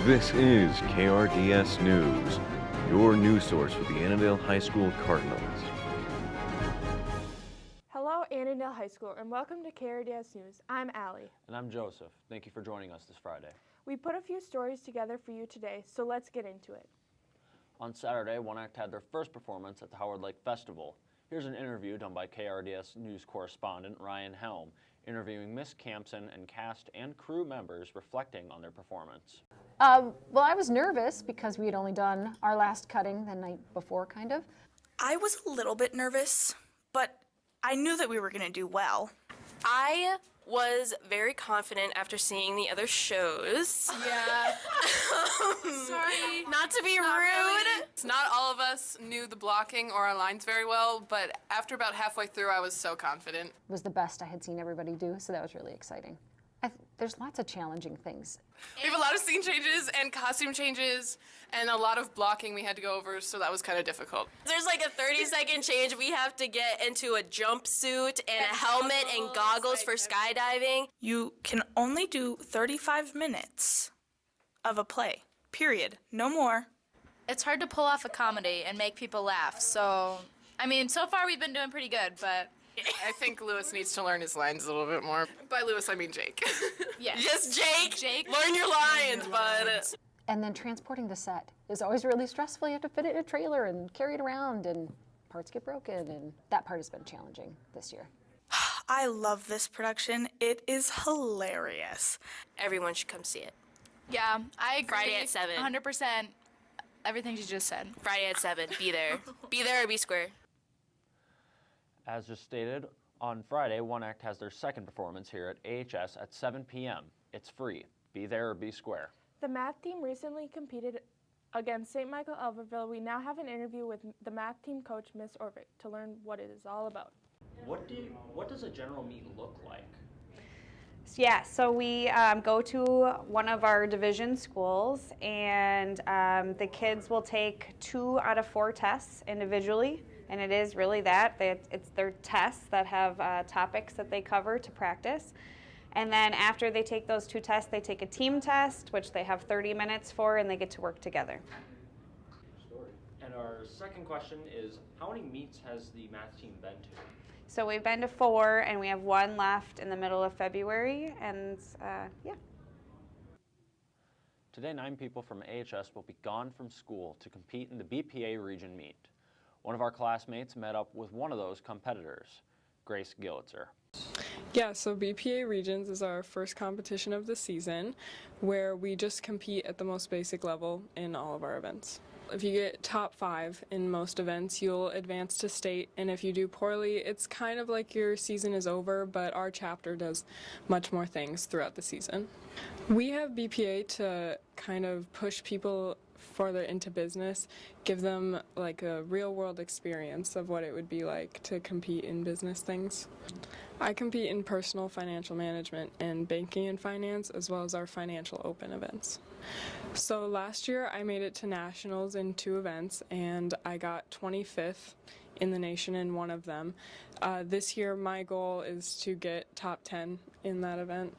This is KRDS News, your news source for the Annandale High School Cardinals. Hello, Annandale High School, and welcome to KRDS News. I'm Allie. And I'm Joseph. Thank you for joining us this Friday. We put a few stories together for you today, so let's get into it. On Saturday, One Act had their first performance at the Howard Lake Festival. Here's an interview done by KRDS News correspondent Ryan Helm, interviewing Miss Campson and cast and crew members reflecting on their performance. Well, I was nervous because we had only done our last cutting the night before, kind of. I was a little bit nervous, but I knew that we were going to do well. I was very confident after seeing the other shows. Yeah. Sorry. Not to be rude. Really. Not all of us knew the blocking or our lines very well, but after about halfway through, I was so confident. It was the best I had seen everybody do, so that was really exciting. There's lots of challenging things. We have a lot of scene changes and costume changes and a lot of blocking we had to go over, so that was kind of difficult. There's like a 30-second change. We have to get into a jumpsuit and a helmet and goggles for skydiving. You can only do 35 minutes of a play, period. No more. It's hard to pull off a comedy and make people laugh, so, I mean, so far we've been doing pretty good, but... I think Lewis needs to learn his lines a little bit more. By Lewis, I mean Jake. Yeah. Just Jake. Learn your lines, bud. And then transporting the set is always really stressful. You have to fit it in a trailer and carry it around, and parts get broken, and that part has been challenging this year. I love this production. It is hilarious. Everyone should come see it. Yeah, I agree. Friday at 7. 100%. Everything you just said. Friday at 7. Be there. Be there or be square. As just stated, on Friday, One Act has their second performance here at AHS at 7 p.m. It's free. Be there or be square. The math team recently competed against St. Michael Albertville. We now have an interview with the math team coach, Miss Orvik, to learn what it is all about. What does a general meet look like? Yeah, so we go to one of our division schools, and the kids will take 2 out of 4 tests individually. And it is really that. It's their tests that have topics that they cover to practice. And then after they take those 2 tests, they take a team test, which they have 30 minutes for, and they get to work together. And our second question is, how many meets has the math team been to? So we've been to 4, and we have 1 left in the middle of February, and yeah. Today, 9 people from AHS will be gone from school to compete in the BPA region meet. One of our classmates met up with one of those competitors, Grace Gillitzer. Yeah, so BPA Regions is our first competition of the season, where we just compete at the most basic level in all of our events. If you get top 5 in most events, you'll advance to state, and if you do poorly, it's kind of like your season is over, but our chapter does much more things throughout the season. We have BPA to kind of push people further into business, give them like a real-world experience of what it would be like to compete in business things. I compete in personal financial management and banking and finance, as well as our financial open events. So last year I made it to nationals in 2 events, and I got 25th in the nation in one of them. This year my goal is to get top 10 in that event.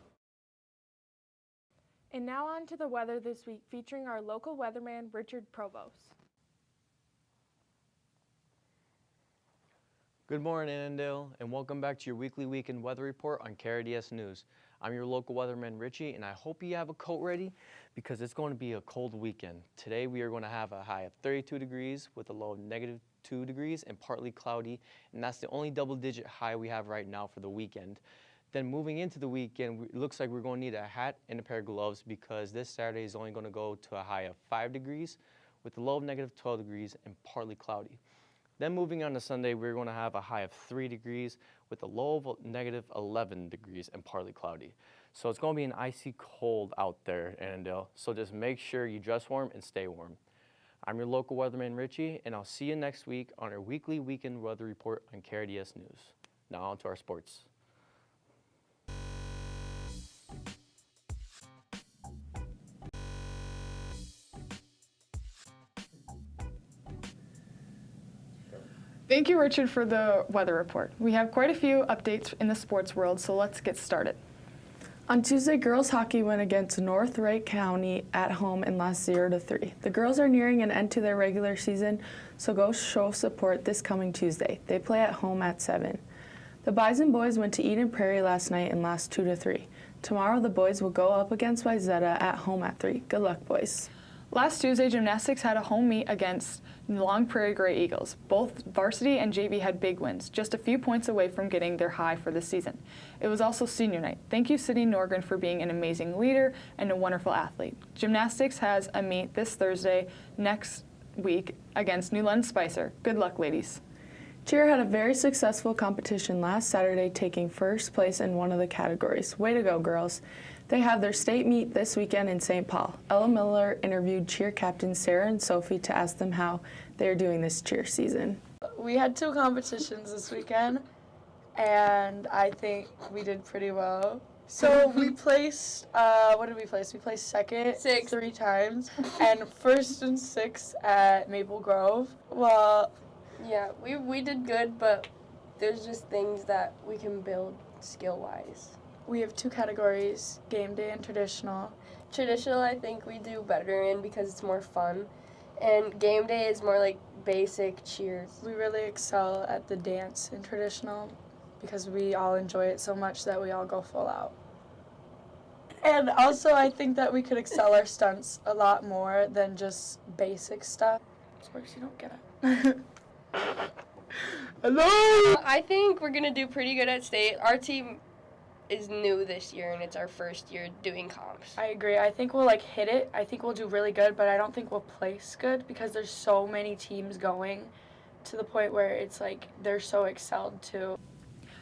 And now on to the weather this week, featuring our local weatherman, Richard Provost. Good morning, Annandale, and welcome back to your weekly weekend weather report on KRDS News. I'm your local weatherman, Richie, and I hope you have a coat ready because it's going to be a cold weekend. Today we are going to have a high of 32 degrees with a low of -2 degrees and partly cloudy, and that's the only double-digit high we have right now for the weekend. Then moving into the weekend, it looks like we're going to need a hat and a pair of gloves because this Saturday is only going to go to a high of 5 degrees with a low of -12 degrees and partly cloudy. Then moving on to Sunday, we're going to have a high of 3 degrees with a low of -11 degrees and partly cloudy. So it's going to be an icy cold out there, Annandale. So just make sure you dress warm and stay warm. I'm your local weatherman, Richie, and I'll see you next week on our weekly weekend weather report on KRDS News. Now on to our sports. Thank you, Richard, for the weather report. We have quite a few updates in the sports world, so let's get started. On Tuesday, girls hockey went against North Wright County at home and lost 0-3. The girls are nearing an end to their regular season, so go show support this coming Tuesday. They play at home at 7. The Bison boys went to Eden Prairie last night and lost 2-3. Tomorrow, the boys will go up against Wayzata at home at 3. Good luck, boys. Last Tuesday, gymnastics had a home meet against Long Prairie Grey Eagles. Both varsity and JV had big wins, just a few points away from getting their high for the season. It was also senior night. Thank you, City Norgren, for being an amazing leader and a wonderful athlete. Gymnastics has a meet this Thursday next week against New London Spicer. Good luck, ladies. Cheer had a very successful competition last Saturday, taking first place in one of the categories. Way to go, girls. They have their state meet this weekend in St. Paul. Ella Miller interviewed cheer captains Sarah and Sophie to ask them how they are doing this cheer season. We had 2 competitions this weekend, and I think we did pretty well. So we placed, what did we place? We placed second 3 times, and first and 6th at Maple Grove. Well, yeah, we did good, but there's just things that we can build skill-wise. We have 2 categories, game day and traditional. Traditional, I think we do better in because it's more fun, and game day is more like basic cheers. We really excel at the dance in traditional because we all enjoy it so much that we all go full out. And also, I think that we could excel our stunts a lot more than just basic stuff. Sports, you don't get it. Hello! I think we're going to do pretty good at state. Our team is new this year, and it's our first year doing comps. I agree. I think we'll hit it. I think we'll do really good, but I don't think we'll place good because there's so many teams going to the point where it's they're so excelled too.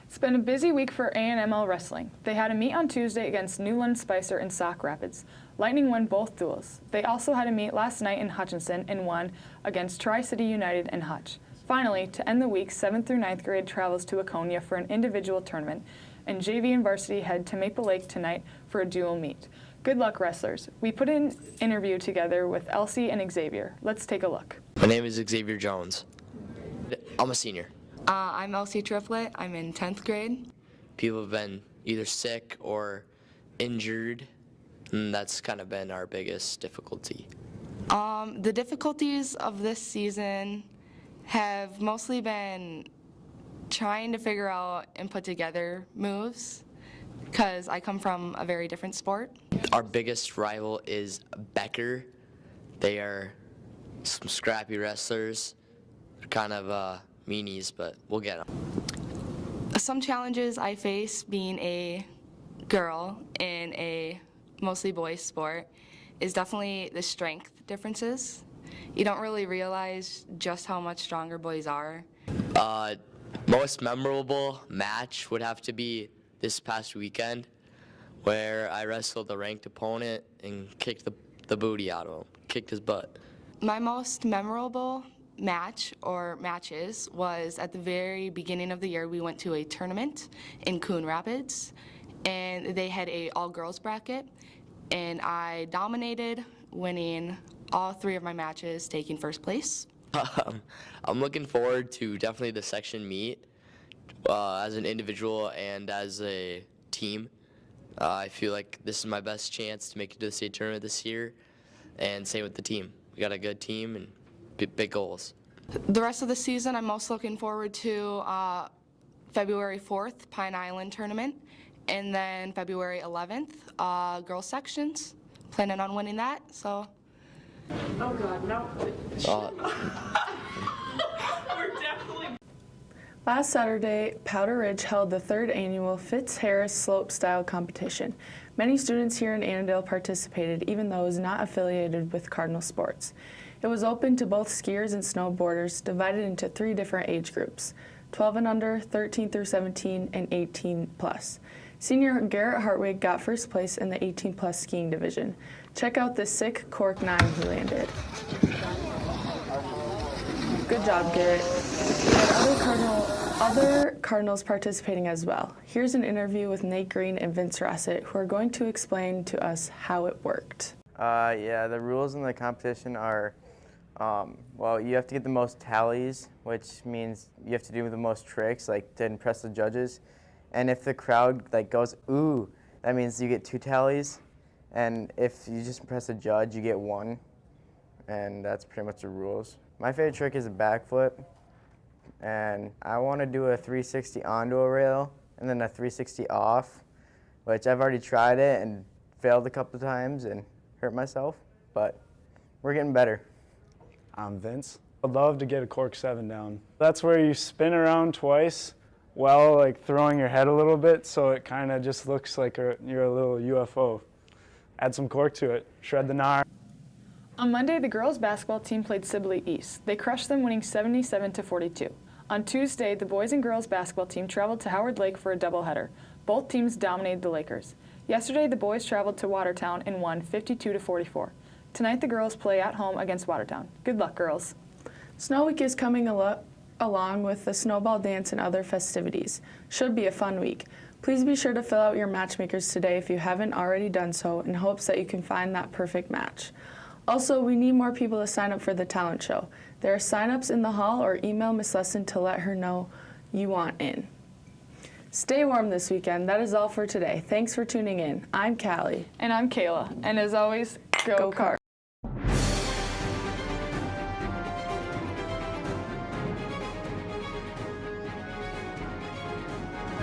It's been a busy week for ANML wrestling. They had a meet on Tuesday against New London Spicer in Sauk Rapids. Lightning won both duels. They also had a meet last night in Hutchinson and won against Tri-City United and Hutch. Finally, to end the week, 7th through 9th grade travels to Waconia for an individual tournament, and JV and varsity head to Maple Lake tonight for a dual meet. Good luck, wrestlers. We put an interview together with Elsie and Xavier. Let's take a look. My name is Xavier Jones. I'm a senior. I'm Elsie Triplet. I'm in 10th grade. People have been either sick or injured, and that's kind of been our biggest difficulty. The difficulties of this season have mostly been trying to figure out and put together moves because I come from a very different sport. Our biggest rival is Becker. They are some scrappy wrestlers. They're kind of meanies, but we'll get them. Some challenges I face being a girl in a mostly boys sport is definitely the strength differences. You don't really realize just how much stronger boys are. Most memorable match would have to be this past weekend where I wrestled a ranked opponent and kicked the booty out of him, kicked his butt. My most memorable match or matches was at the very beginning of the year. We went to a tournament in Coon Rapids, and they had a all-girls bracket, and I dominated, winning all 3 of my matches, taking first place. I'm looking forward to definitely the section meet as an individual and as a team. I feel like this is my best chance to make it to the state tournament this year, and same with the team. We got a good team and big goals. The rest of the season, I'm most looking forward to February 4th, Pine Island tournament, and then February 11th, girls sections. Planning on winning that, so. Oh God, no. Last Saturday, Powder Ridge held the 3rd annual Fitz-Harris Slope Style Competition. Many students here in Annandale participated, even though it was not affiliated with Cardinal Sports. It was open to both skiers and snowboarders, divided into 3 different age groups, 12 and under, 13 through 17, and 18 plus. Senior Garrett Hartwig got first place in the 18 plus skiing division. Check out the sick cork 9 he landed. Good job, Garrett. And other Cardinals participating as well. Here's an interview with Nate Green and Vince Rossett, who are going to explain to us how it worked. Yeah, the rules in the competition are, well, you have to get the most tallies, which means you have to do the most tricks, to impress the judges. And if the crowd goes, ooh, That means you get 2 tallies, and if you just impress a judge, you get 1, and that's pretty much the rules. My favorite trick is a backflip, and I want to do a 360 onto a rail and then a 360 off, which I've already tried it and failed a couple of times and hurt myself, but we're getting better. I'm Vince. I'd love to get a cork 7 down. That's where you spin around twice while like throwing your head a little bit, so it kind of just looks like you're a little UFO. Add some cork to it, shred the gnar. On Monday, the girls basketball team played Sibley East. They crushed them, winning 77-42. On Tuesday, the boys and girls basketball team traveled to Howard Lake for a doubleheader. Both teams dominated the Lakers. Yesterday, the boys traveled to Watertown and won 52-44. Tonight, the girls play at home against Watertown. Good luck, girls. Snow Week is coming along with the snowball dance and other festivities. Should be a fun week. Please be sure to fill out your matchmakers today if you haven't already done so, in hopes that you can find that perfect match. Also, we need more people to sign up for the talent show. There are sign-ups in the hall, or email Miss Lesson to let her know you want in. Stay warm this weekend. That is all for today. Thanks for tuning in. I'm Callie. And I'm Kayla. And as always, go Cards.